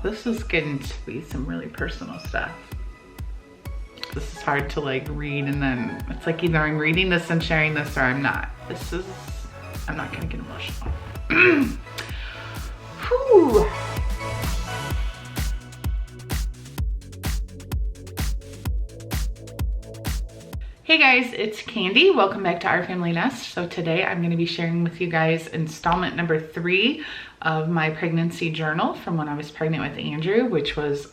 this is getting to be some really personal stuff. This is hard to like read, and then it's like either I'm reading this and sharing this or I'm not. I'm not gonna get emotional. Whew. Hey guys, it's Candy. Welcome back to Our Family Nest. So today I'm going to be sharing with you guys installment number 3 of my pregnancy journal from when I was pregnant with Andrew, which was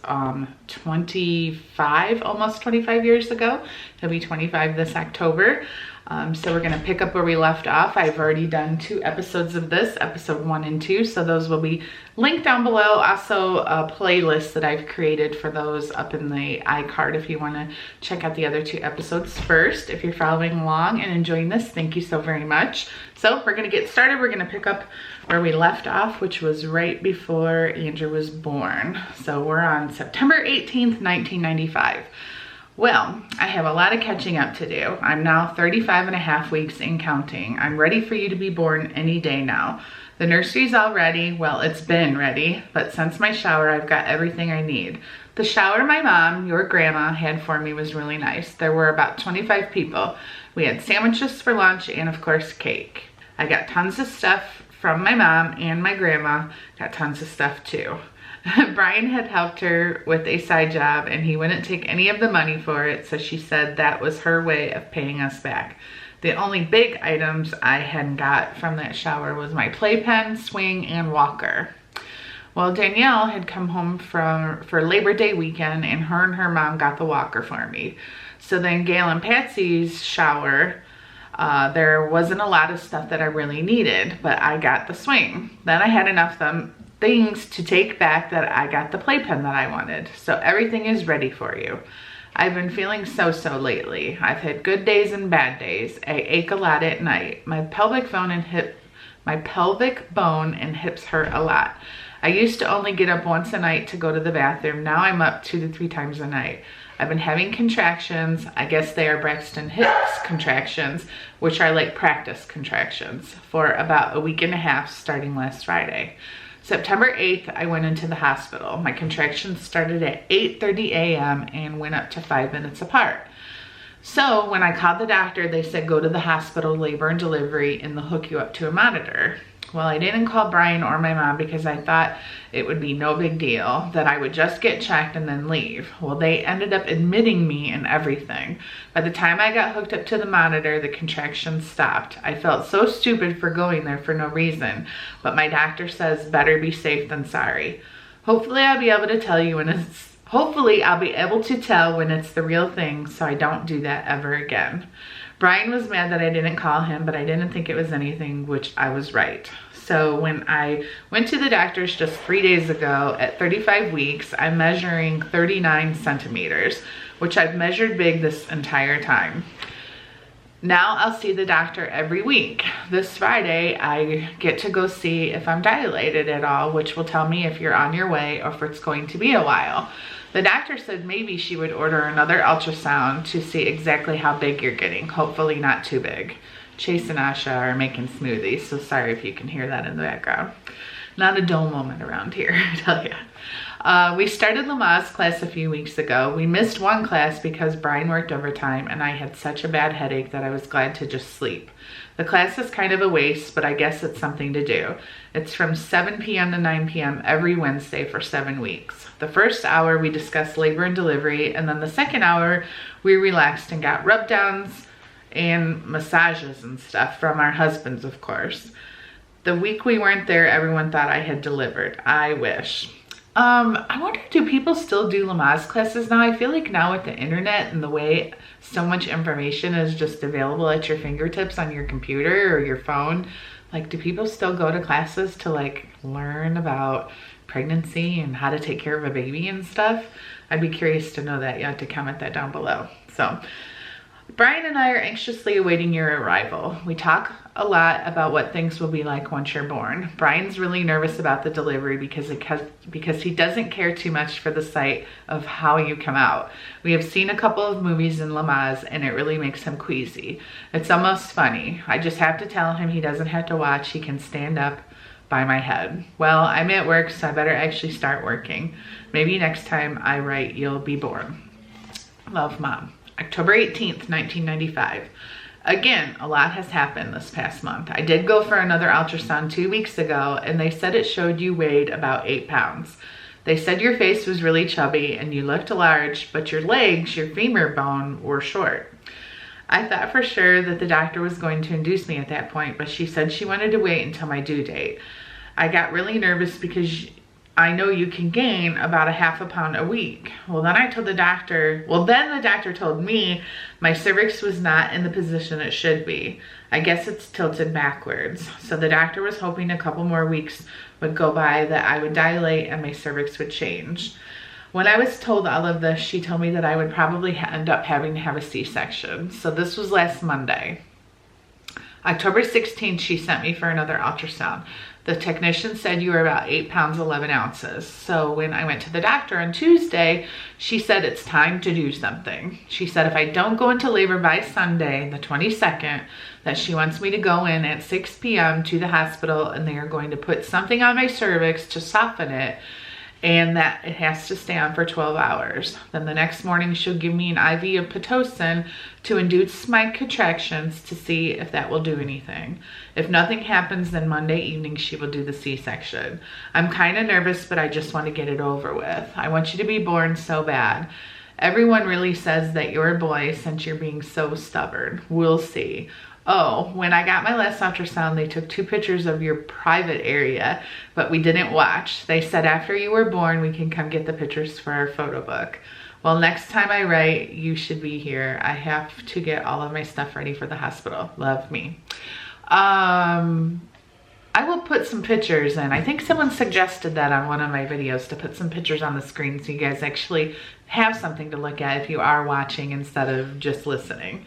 25, almost 25 years ago. He'll be 25 this October. So we're going to pick up where we left off. I've already done 2 episodes of this, episode 1 and 2. So those will be linked down below. Also a playlist that I've created for those up in the iCard if you want to check out the other 2 episodes first. If you're following along and enjoying this, thank you so very much. So we're going to get started. We're going to pick up where we left off, which was right before Andrew was born. So we're on September 18th, 1995. Well, I have a lot of catching up to do. I'm now 35 and a half weeks and counting. I'm ready for you to be born any day now. The nursery's all ready. Well, it's been ready, but since my shower, I've got everything I need. The shower my mom, your grandma, had for me was really nice. There were about 25 people. We had sandwiches for lunch and of course cake. I got tons of stuff from my mom, and my grandma got tons of stuff too. Brian had helped her with a side job and he wouldn't take any of the money for it, so she said that was her way of paying us back. The only big items I hadn't got from that shower was my playpen, swing, and walker. Well, Danielle had come home for Labor Day weekend, and her mom got the walker for me. So then Gail and Patsy's shower, there wasn't a lot of stuff that I really needed, but I got the swing. Then I had enough things to take back that I got the playpen that I wanted. So everything is ready for you. I've been feeling so lately. I've had good days and bad days. I ache a lot at night. My pelvic bone and hips hurt a lot. I used to only get up once a night to go to the bathroom. Now I'm up 2 to 3 times a night. I've been having contractions. I guess they are Braxton Hicks contractions, which are like practice contractions, for about a week and a half starting last Friday. September 8th, I went into the hospital. My contractions started at 8:30 a.m. and went up to 5 minutes apart. So when I called the doctor, they said go to the hospital, labor and delivery, and they'll hook you up to a monitor. Well, I didn't call Brian or my mom because I thought it would be no big deal, that I would just get checked and then leave. Well, they ended up admitting me and everything. By the time I got hooked up to the monitor, the contractions stopped. I felt so stupid for going there for no reason, but my doctor says better be safe than sorry. Hopefully I'll be able to tell when it's the real thing, so I don't do that ever again. Brian was mad that I didn't call him, but I didn't think it was anything, which I was right. So when I went to the doctor's just 3 days ago at 35 weeks, I'm measuring 39 centimeters, which I've measured big this entire time. Now I'll see the doctor every week. This Friday, I get to go see if I'm dilated at all, which will tell me if you're on your way or if it's going to be a while. The doctor said maybe she would order another ultrasound to see exactly how big you're getting. Hopefully not too big. Chase and Asha are making smoothies, so sorry if you can hear that in the background. Not a dull moment around here, I tell you. We started Lamaze class a few weeks ago. We missed one class because Brian worked overtime and I had such a bad headache that I was glad to just sleep. The class is kind of a waste, but I guess it's something to do. It's from 7 p.m. to 9 p.m. every Wednesday for 7 weeks. The first hour we discussed labor and delivery, and then the second hour we relaxed and got rub downs and massages and stuff from our husbands, of course. The week we weren't there, everyone thought I had delivered. I wish. I wonder, do people still do Lamaze classes now? I feel like now with the internet and the way so much information is just available at your fingertips on your computer or your phone, like, do people still go to classes to like learn about pregnancy and how to take care of a baby and stuff? I'd be curious to know that. You have to comment that down below. So Brian and I are anxiously awaiting your arrival. We talk a lot about what things will be like once you're born. Brian's really nervous about the delivery because he doesn't care too much for the sight of how you come out. We have seen a couple of movies in Lamaze and it really makes him queasy. It's almost funny. I just have to tell him he doesn't have to watch. He can stand up by my head. Well, I'm at work, so I better actually start working. Maybe next time I write, you'll be born. Love, Mom. October 18th, 1995. Again, a lot has happened this past month. I did go for another ultrasound 2 weeks ago, and they said it showed you weighed about 8 pounds. They said your face was really chubby and you looked large, but your legs, your femur bone, were short. I thought for sure that the doctor was going to induce me at that point, but she said she wanted to wait until my due date. I got really nervous because I know you can gain about a half a pound a week. Well, then the doctor told me my cervix was not in the position it should be. I guess it's tilted backwards. So the doctor was hoping a couple more weeks would go by, that I would dilate and my cervix would change. When I was told all of this, she told me that I would probably end up having to have a C-section. So this was last Monday. October 16th, she sent me for another ultrasound. The technician said you were about 8 pounds, 11 ounces. So when I went to the doctor on Tuesday, she said it's time to do something. She said if I don't go into labor by Sunday, the 22nd, that she wants me to go in at 6 p.m. to the hospital, and they are going to put something on my cervix to soften it, and that it has to stay on for 12 hours. Then the next morning she'll give me an IV of Pitocin to induce my contractions to see if that will do anything. If nothing happens, then Monday evening she will do the C-section. I'm kind of nervous, but I just want to get it over with. I want you to be born so bad. Everyone really says that you're a boy since you're being so stubborn. We'll see. Oh, when I got my last ultrasound, they took 2 pictures of your private area, but we didn't watch. They said after you were born, we can come get the pictures for our photo book. Well, next time I write, you should be here. I have to get all of my stuff ready for the hospital. Love, me. I will put some pictures in. I think someone suggested that on one of my videos, to put some pictures on the screen so you guys actually have something to look at if you are watching instead of just listening.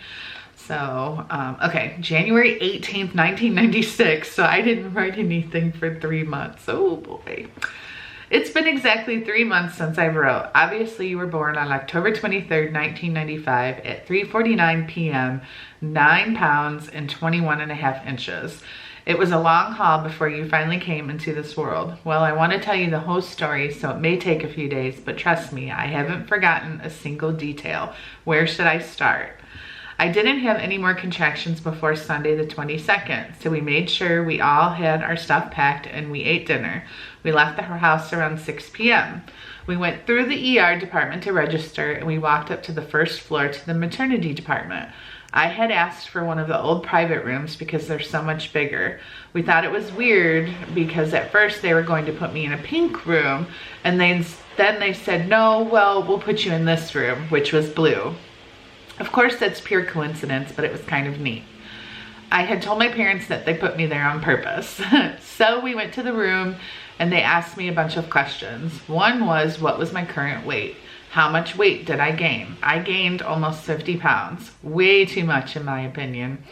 So, okay, January 18th, 1996. So I didn't write anything for 3 months. Oh boy. It's been exactly 3 months since I wrote. Obviously, you were born on October 23rd, 1995 at 3:49 p.m., 9 pounds and 21.5 inches. It was a long haul before you finally came into this world. Well, I want to tell you the whole story, so it may take a few days, but trust me, I haven't forgotten a single detail. Where should I start? I didn't have any more contractions before Sunday the 22nd, so we made sure we all had our stuff packed and we ate dinner. We left the house around 6 p.m. We went through the ER department to register, and we walked up to the first floor to the maternity department. I had asked for one of the old private rooms because they're so much bigger. We thought it was weird because at first they were going to put me in a pink room, and then they said, no, well, we'll put you in this room, which was blue. Of course, that's pure coincidence, but it was kind of neat. I had told my parents that they put me there on purpose. So we went to the room and they asked me a bunch of questions. One was, what was my current weight? How much weight did I gain? I gained almost 50 pounds. Way too much in my opinion.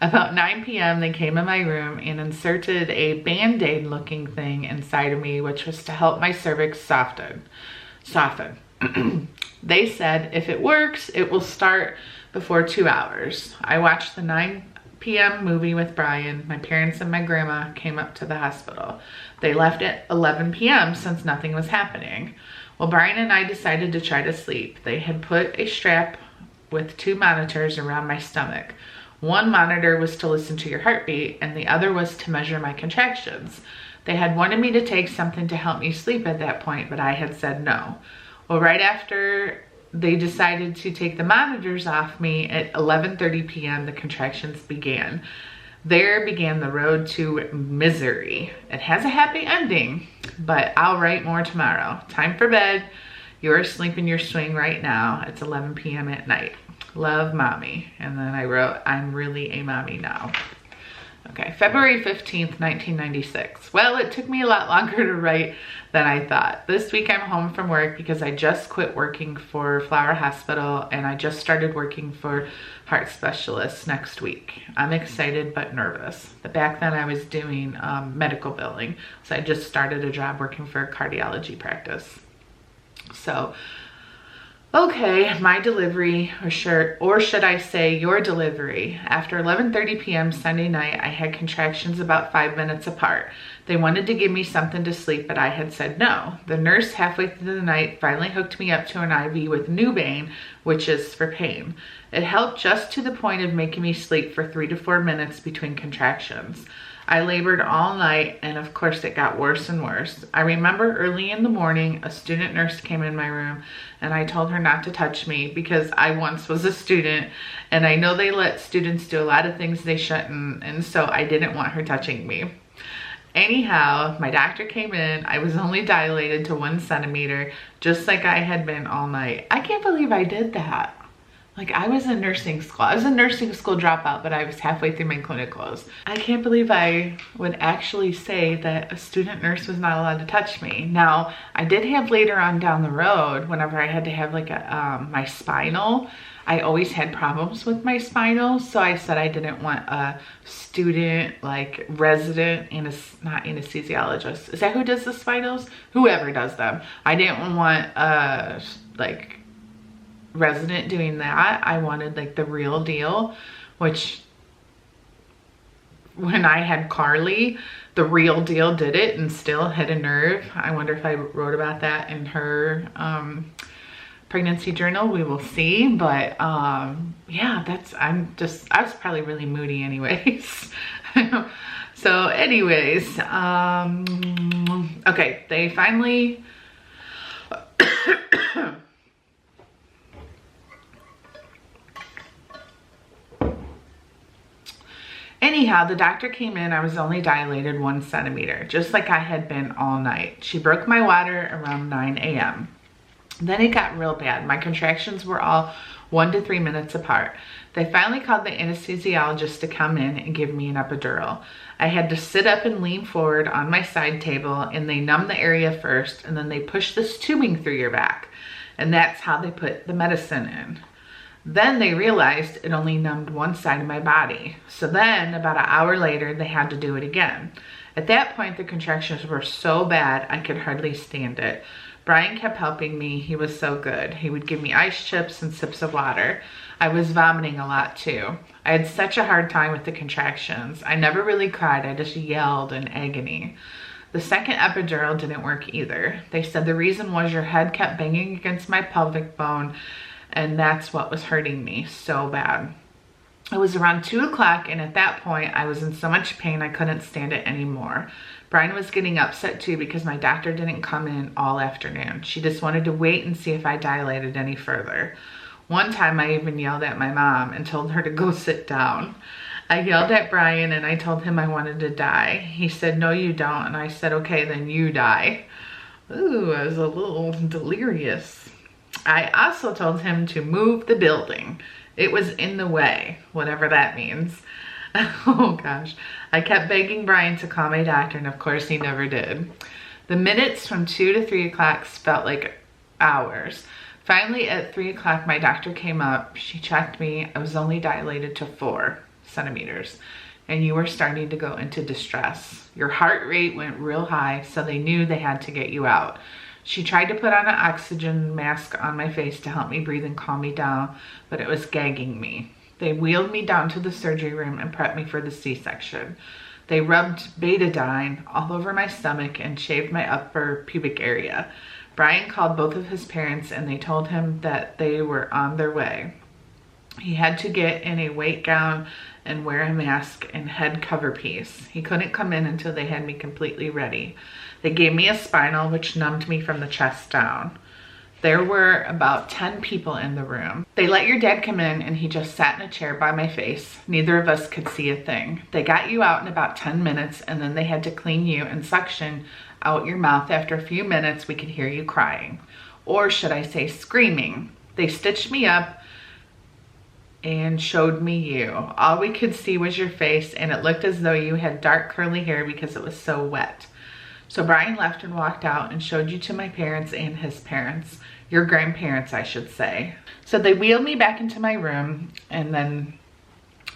About 9 p.m. they came in my room and inserted a Band-Aid looking thing inside of me, which was to help my cervix soften. They said if it works, it will start before 2 hours. I watched the 9 p.m. movie with Brian. My parents and my grandma came up to the hospital. They left at 11 p.m. since nothing was happening. Well, Brian and I decided to try to sleep. They had put a strap with 2 monitors around my stomach. One monitor was to listen to your heartbeat and the other was to measure my contractions. They had wanted me to take something to help me sleep at that point, but I had said no. Well, right after they decided to take the monitors off me at 11:30 p.m., the contractions began. There began the road to misery. It has a happy ending, but I'll write more tomorrow. Time for bed. You're asleep in your swing right now. It's 11 p.m. at night. Love, Mommy. And then I wrote, I'm really a mommy now. Okay, February 15th, 1996. Well, it took me a lot longer to write than I thought. This week I'm home from work because I just quit working for Flower Hospital and I just started working for Heart Specialists next week. I'm excited but nervous. But back then I was doing medical billing. So I just started a job working for a cardiology practice. So Okay, my delivery, or should I say your delivery. After 11:30 p.m. Sunday night, I had contractions about 5 minutes apart. They wanted to give me something to sleep, but I had said no. The nurse halfway through the night finally hooked me up to an IV with Nubane, which is for pain. It helped just to the point of making me sleep for 3 to 4 minutes between contractions. I labored all night, and of course it got worse and worse. I remember early in the morning, a student nurse came in my room, and I told her not to touch me because I once was a student, and I know they let students do a lot of things they shouldn't, and so I didn't want her touching me. Anyhow, my doctor came in. I was only dilated to 1 centimeter, just like I had been all night. I can't believe I did that. Like, I was in nursing school. I was a nursing school dropout, but I was halfway through my clinicals. I can't believe I would actually say that a student nurse was not allowed to touch me. Now, I did have later on down the road, whenever I had to have like my spinal, I always had problems with my spinal. So I said I didn't want a student, like resident, not anesthesiologist. Is that who does the spinals? Whoever does them. I didn't want a like resident doing that. I wanted like the real deal, which when I had Carly, the real deal did it and still hit a nerve. I wonder if I wrote about that in her pregnancy journal. We will see. But yeah, I was probably really moody anyways. So anyways, okay, they finally anyhow, the doctor came in. I was only dilated 1 centimeter, just like I had been all night. She broke my water around 9 a.m. Then it got real bad. My contractions were all 1 to 3 minutes apart. They finally called the anesthesiologist to come in and give me an epidural. I had to sit up and lean forward on my side table, and they numbed the area first, and then they pushed this tubing through your back. And that's how they put the medicine in. Then they realized it only numbed one side of my body. So then about an hour later, they had to do it again. At that point, the contractions were so bad, I could hardly stand it. Brian kept helping me. He was so good. He would give me ice chips and sips of water. I was vomiting a lot too. I had such a hard time with the contractions. I never really cried. I just yelled in agony. The second epidural didn't work either. They said the reason was your head kept banging against my pelvic bone, and that's what was hurting me so bad. It was around 2 o'clock, and at that point, I was in so much pain I couldn't stand it anymore. Brian was getting upset too because my doctor didn't come in all afternoon. She just wanted to wait and see if I dilated any further. One time I even yelled at my mom and told her to go sit down. I yelled at Brian and I told him I wanted to die. He said, no, you don't. And I said, okay, then you die. Ooh, I was a little delirious. I also told him to move the building. It was in the way, whatever that means. Oh gosh. I kept begging Brian to call my doctor, and of course he never did. The minutes from 2 to 3 o'clock felt like hours. Finally, at 3 o'clock, my doctor came up. She checked me. I was only dilated to 4 centimeters, and you were starting to go into distress. Your heart rate went real high, so they knew they had to get you out. She tried to put on an oxygen mask on my face to help me breathe and calm me down, but it was gagging me. They wheeled me down to the surgery room and prepped me for the C-section. They rubbed betadine all over my stomach and shaved my upper pubic area. Brian called both of his parents and they told him that they were on their way. He had to get in a white gown and wear a mask and head cover piece. He couldn't come in until they had me completely ready. They gave me a spinal, which numbed me from the chest down. There were about 10 people in the room. They let your dad come in and he just sat in a chair by my face. Neither of us could see a thing. They got you out in about 10 minutes and then they had to clean you and suction out your mouth. After a few minutes, we could hear you crying. Or should I say screaming. They stitched me up and showed me you. All we could see was your face and it looked as though you had dark curly hair because it was so wet. So Brian left and walked out and showed you to my parents and his parents. Your grandparents, I should say. So they wheeled me back into my room, and then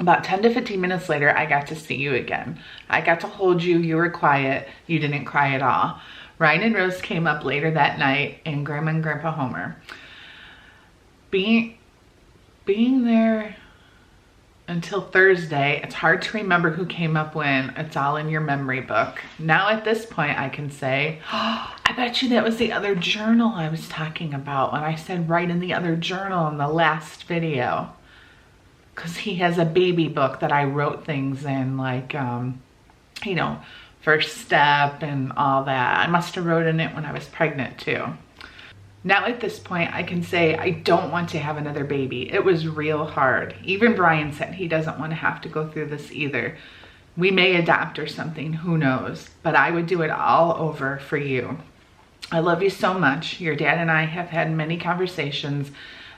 about 10 to 15 minutes later, I got to see you again. I got to hold you. You were quiet. You didn't cry at all. Ryan and Rose came up later that night, and Grandma and Grandpa Homer. being there until Thursday, it's hard to remember who came up when. It's all in your memory book. Now at this point, I can say, oh, I bet you that was the other journal I was talking about when I said write in the other journal in the last video. Because he has a baby book that I wrote things in, like, you know, first step and all that. I must have wrote in it when I was pregnant too. Now at this point, I can say I don't want to have another baby. It was real hard. Even Brian said he doesn't want to have to go through this either. We may adopt or something, who knows? But I would do it all over for you. I love you so much. Your dad and I have had many conversations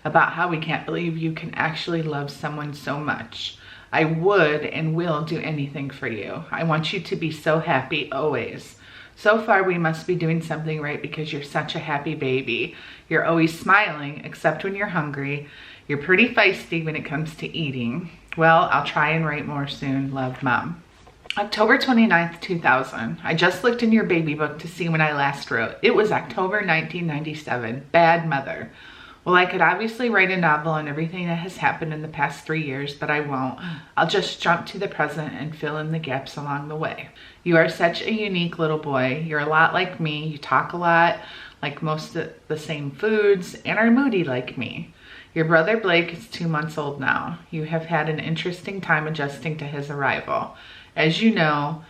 about how we can't believe you can actually love someone so much. I would and will do anything for you. I want you to be so happy always. So far, we must be doing something right because you're such a happy baby. You're always smiling, except when you're hungry. You're pretty feisty when it comes to eating. Well, I'll try and write more soon. Love, Mom. October 29th, 2000. I just looked in your baby book to see when I last wrote. It was October 1997. Bad mother. Well, I could obviously write a novel on everything that has happened in the past 3 years, but I won't. I'll just jump to the present and fill in the gaps along the way. You are such a unique little boy. You're a lot like me. You talk a lot, like most of the same foods, and are moody like me. Your brother Blake is 2 months old now. You have had an interesting time adjusting to his arrival. As you know,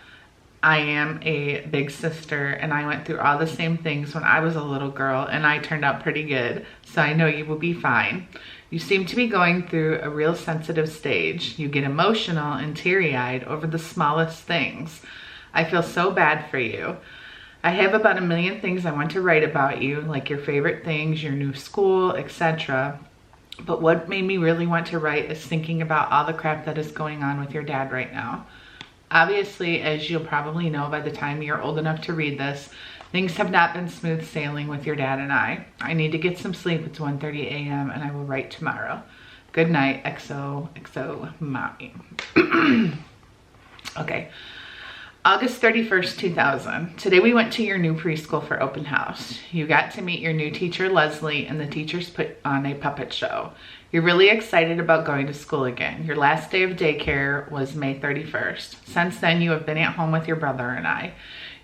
I am a big sister, and I went through all the same things when I was a little girl, and I turned out pretty good, so I know you will be fine. You seem to be going through a real sensitive stage. You get emotional and teary-eyed over the smallest things. I feel so bad for you. I have about 1 million things I want to write about you, like your favorite things, your new school, etc. But what made me really want to write is thinking about all the crap that is going on with your dad right now. Obviously, as you'll probably know by the time you're old enough to read this, things have not been smooth sailing with your dad and I. I need to get some sleep. It's 1:30 a.m. and I will write tomorrow. Good night, XOXO, Mommy. Okay. August 31st, 2000. Today we went to your new preschool for open house. You got to meet your new teacher, Leslie, and the teachers put on a puppet show. You're really excited about going to school again. Your last day of daycare was May 31st. Since then, you have been at home with your brother and I.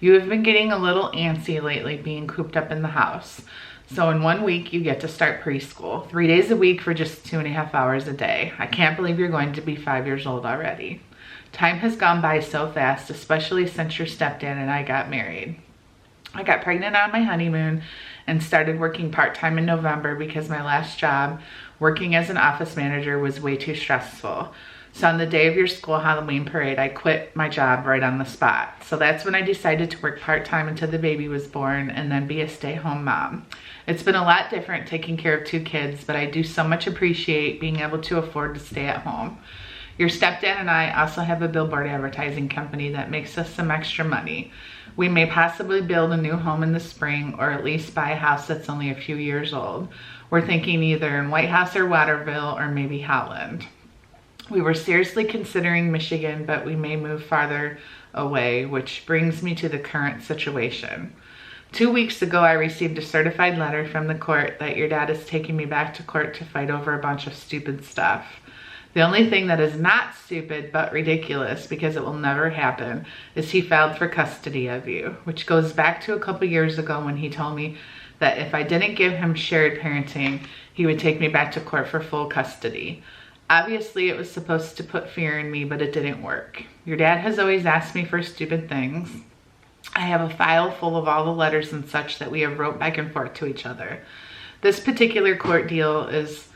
You have been getting a little antsy lately being cooped up in the house. So in 1 week, you get to start preschool. 3 days a week for just 2.5 hours a day. I can't believe you're going to be 5 years old already. Time has gone by so fast, especially since your stepdad and I got married. I got pregnant on my honeymoon and started working part-time in November because my last job, working as an office manager, was way too stressful. So on the day of your school Halloween parade, I quit my job right on the spot. So that's when I decided to work part-time until the baby was born and then be a stay-home mom. It's been a lot different taking care of 2 kids, but I do so much appreciate being able to afford to stay at home. Your stepdad and I also have a billboard advertising company that makes us some extra money. We may possibly build a new home in the spring, or at least buy a house that's only a few years old. We're thinking either in White House or Waterville, or maybe Holland. We were seriously considering Michigan, but we may move farther away, which brings me to the current situation. 2 weeks ago, I received a certified letter from the court that your dad is taking me back to court to fight over a bunch of stupid stuff. The only thing that is not stupid but ridiculous, because it will never happen, is he filed for custody of you, which goes back to a couple years ago when he told me that if I didn't give him shared parenting, he would take me back to court for full custody. Obviously, it was supposed to put fear in me, but it didn't work. Your dad has always asked me for stupid things. I have a file full of all the letters and such that we have wrote back and forth to each other. This particular court deal is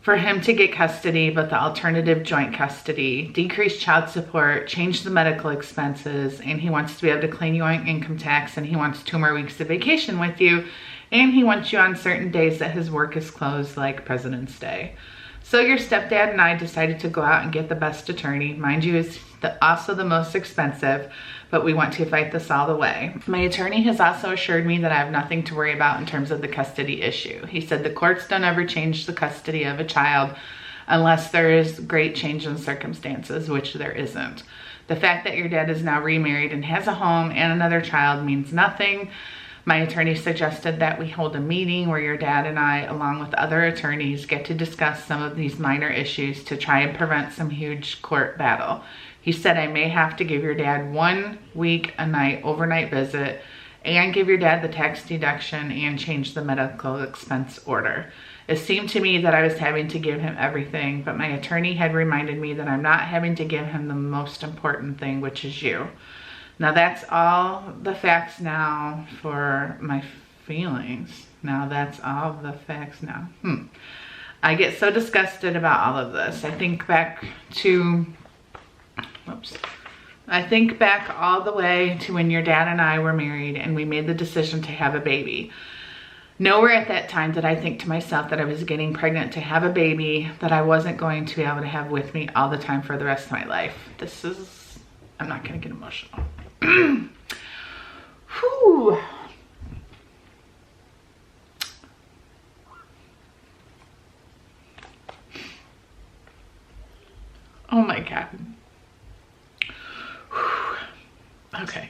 for him to get custody, but the alternative joint custody, decrease child support, change the medical expenses, and he wants to be able to claim you on income tax, and he wants 2 more weeks of vacation with you, and he wants you on certain days that his work is closed, like President's Day. So your stepdad and I decided to go out and get the best attorney. Mind you, is also the most expensive, but we want to fight this all the way. My attorney has also assured me that I have nothing to worry about in terms of the custody issue. He said the courts don't ever change the custody of a child unless there is great change in circumstances, which there isn't. The fact that your dad is now remarried and has a home and another child means nothing. My attorney suggested that we hold a meeting where your dad and I, along with other attorneys, get to discuss some of these minor issues to try and prevent some huge court battle. He said I may have to give your dad 1 week a night overnight visit and give your dad the tax deduction and change the medical expense order. It seemed to me that I was having to give him everything, but my attorney had reminded me that I'm not having to give him the most important thing, which is you. Now that's all the facts now for my feelings. Now that's all the facts now. I get so disgusted about all of this. I think back all the way to when your dad and I were married and we made the decision to have a baby. Nowhere at that time did I think to myself that I was getting pregnant to have a baby that I wasn't going to be able to have with me all the time for the rest of my life. I'm not gonna get emotional. Whew. Oh my God. Whew. Okay.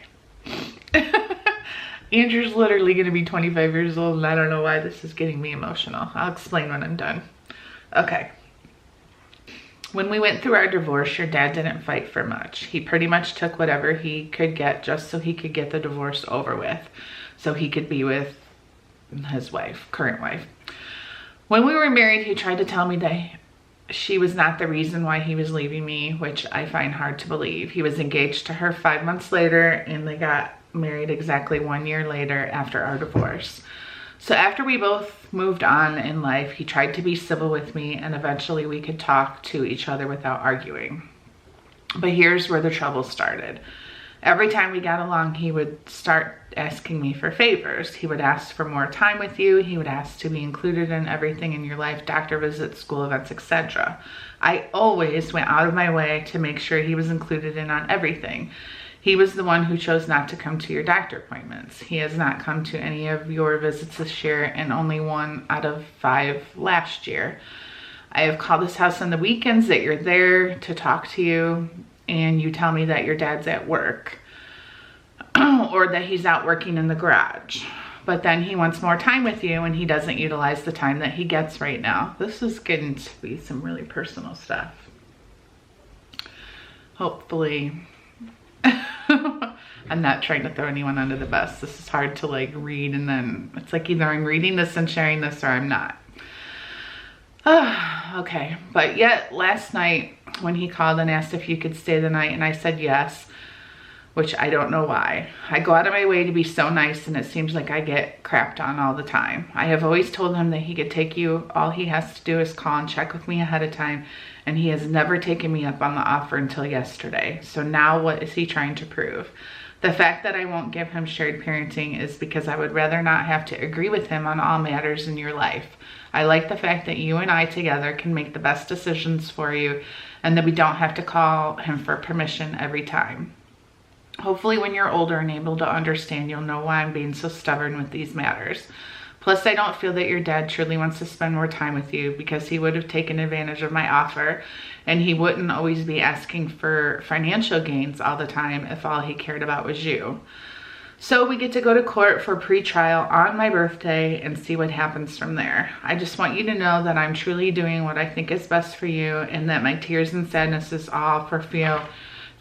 Andrew's literally gonna be 25 years old and I don't know why this is getting me emotional. I'll explain when I'm done. Okay. When we went through our divorce, your dad didn't fight for much. He pretty much took whatever he could get just so he could get the divorce over with, so he could be with his wife, current wife. When we were married, he tried to tell me that she was not the reason why he was leaving me, which I find hard to believe. He was engaged to her 5 months later and they got married exactly 1 year later after our divorce. So after we both moved on in life, he tried to be civil with me and eventually we could talk to each other without arguing. But here's where the trouble started. Every time we got along, he would start asking me for favors. He would ask for more time with you. He would ask to be included in everything in your life, doctor visits, school events, etc. I always went out of my way to make sure he was included in on everything. He was the one who chose not to come to your doctor appointments. He has not come to any of your visits this year and only 1 out of 5 last year. I have called this house on the weekends that you're there to talk to you and you tell me that your dad's at work or that he's out working in the garage. But then he wants more time with you and he doesn't utilize the time that he gets right now. This is getting to be some really personal stuff. Hopefully, I'm not trying to throw anyone under the bus. This is hard to like read and then it's like either I'm reading this and sharing this or I'm not. Okay, but yet last night when he called and asked if you could stay the night and I said yes, which I don't know why. I go out of my way to be so nice and it seems like I get crapped on all the time. I have always told him that he could take you. All he has to do is call and check with me ahead of time and he has never taken me up on the offer until yesterday. So now what is he trying to prove? The fact that I won't give him shared parenting is because I would rather not have to agree with him on all matters in your life. I like the fact that you and I together can make the best decisions for you and that we don't have to call him for permission every time. Hopefully when you're older and able to understand, you'll know why I'm being so stubborn with these matters. Plus, I don't feel that your dad truly wants to spend more time with you because he would have taken advantage of my offer and he wouldn't always be asking for financial gains all the time if all he cared about was you. So we get to go to court for pre-trial on my birthday and see what happens from there. I just want you to know that I'm truly doing what I think is best for you and that my tears and sadness is all for fear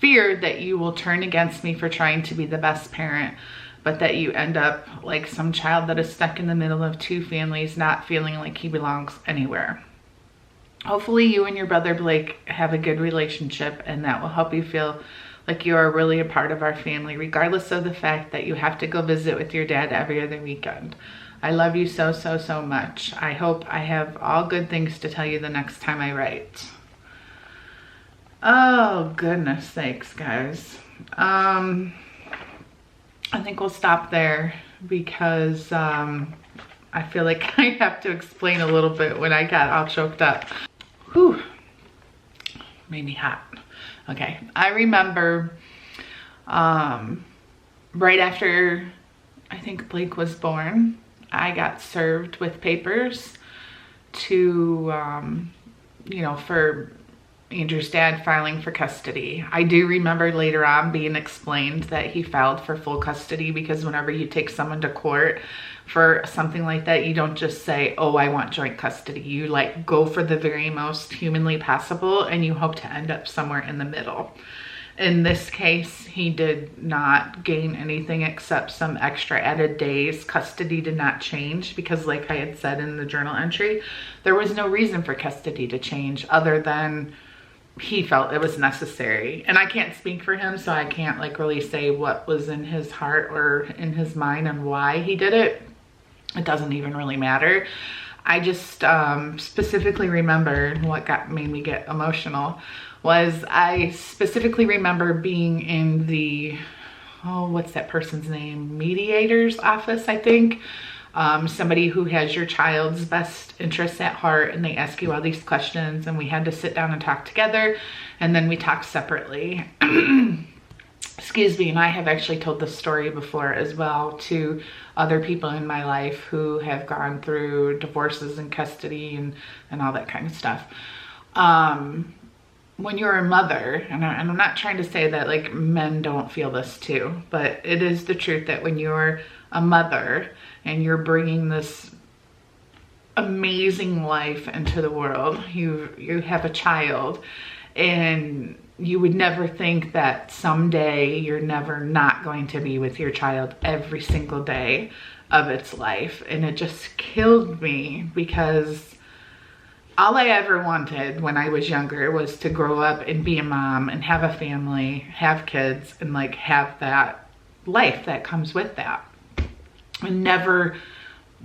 that you will turn against me for trying to be the best parent, but that you end up like some child that is stuck in the middle of 2 families, not feeling like he belongs anywhere. Hopefully you and your brother Blake have a good relationship and that will help you feel like you are really a part of our family, regardless of the fact that you have to go visit with your dad every other weekend. I love you so, so, so much. I hope I have all good things to tell you the next time I write. Oh, goodness sakes, guys. I think we'll stop there because I feel like I have to explain a little bit when I got all choked up. Whew. Made me hot. Okay, I remember right after I think Blake was born, I got served with papers to, you know, for Andrew's dad filing for custody. I do remember later on being explained that he filed for full custody, because whenever you take someone to court for something like that, you don't just say, oh, I want joint custody. You like go for the very most humanly possible, and you hope to end up somewhere in the middle. In this case, he did not gain anything except some extra added days. Custody did not change because, like I had said in the journal entry, there was no reason for custody to change other than he felt it was necessary. And I can't speak for him, so I can't like really say what was in his heart or in his mind and why he did it. It doesn't even really matter. I just specifically remember what made me get emotional was I specifically remember being in the, oh, what's that person's name? Mediator's office, I think. Somebody who has your child's best interests at heart, and they ask you all these questions, and we had to sit down and talk together, and then we talked separately. Excuse me, and I have actually told this story before as well to other people in my life who have gone through divorces and custody and all that kind of stuff. When you're a mother, and I'm not trying to say that like men don't feel this too, but it is the truth that when you're a mother and you're bringing this amazing life into the world, you have a child, and you would never think that someday you're never not going to be with your child every single day of its life. And it just killed me, because all I ever wanted when I was younger was to grow up and be a mom and have a family, have kids, and like have that life that comes with that. And never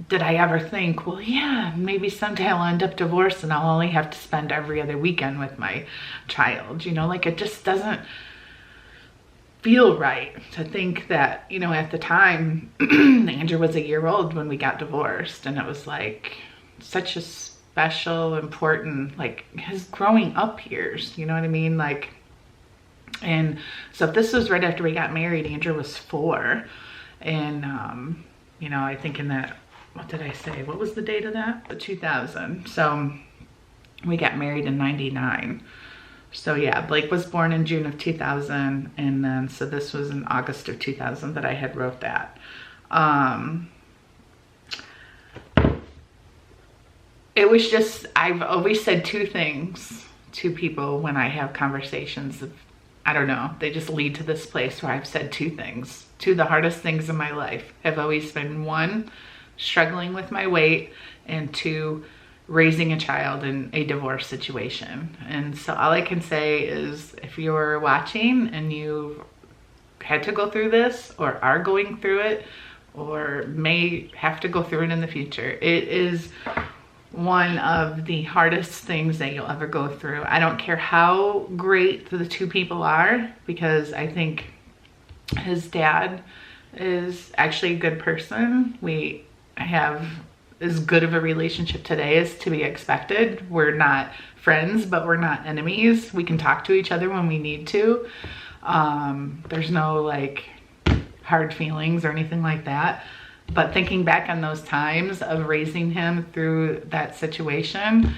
did I ever think, well, yeah, maybe someday I'll end up divorced and I'll only have to spend every other weekend with my child. You know, like it just doesn't feel right to think that, you know, at the time, Andrew was a year old when we got divorced, and it was like such a special, important, like his growing up years, you know what I mean? Like, and so if this was right after we got married, Andrew was 4. And, you know, I think in that, what did I say? What was the date of that? 2000. So we got married in 99. So yeah, Blake was born in June of 2000. And then, so this was in August of 2000 that I had wrote that. It was just, I've always said 2 things to people when I have conversations. I don't know, they just lead to this place where I've said 2 things. 2 of the hardest things in my life have always been, 1, struggling with my weight, and 2, raising a child in a divorce situation. And so all I can say is, if you're watching and you've had to go through this, or are going through it, or may have to go through it in the future, it is one of the hardest things that you'll ever go through. I don't care how great the 2 people are, because I think his dad is actually a good person. We have as good of a relationship today as to be expected. We're not friends, but we're not enemies. We can talk to each other when we need to. There's no like hard feelings or anything like that. But thinking back on those times of raising him through that situation,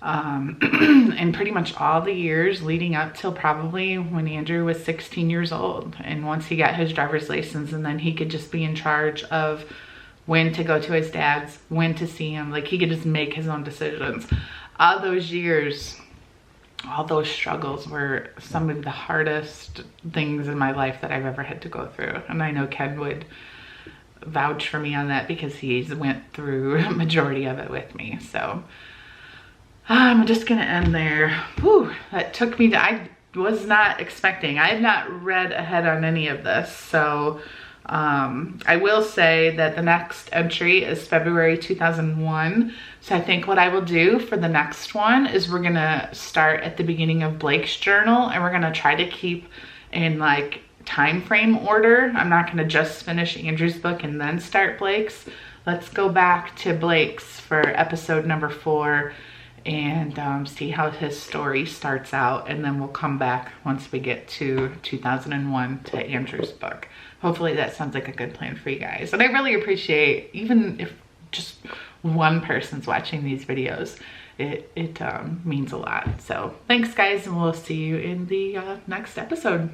and pretty much all the years leading up till probably when Andrew was 16 years old. And once he got his driver's license, and then he could just be in charge of when to go to his dad's, when to see him, like he could just make his own decisions. All those years, all those struggles were some of the hardest things in my life that I've ever had to go through. And I know Ken would vouch for me on that, because he's went through a majority of it with me. So I'm just gonna end there. Whew, that took me to, I was not expecting, I have not read ahead on any of this. So I will say that the next entry is February 2001. So I think what I will do for the next one is we're gonna start at the beginning of Blake's journal, and we're gonna try to keep in like time frame order. I'm not gonna just finish Andrew's book and then start Blake's. Let's go back to Blake's for episode number 4 and see how his story starts out, and then we'll come back once we get to 2001 to Andrew's book. Hopefully that sounds like a good plan for you guys. And I really appreciate, even if just one person's watching these videos, it means a lot. So thanks guys, and we'll see you in the next episode.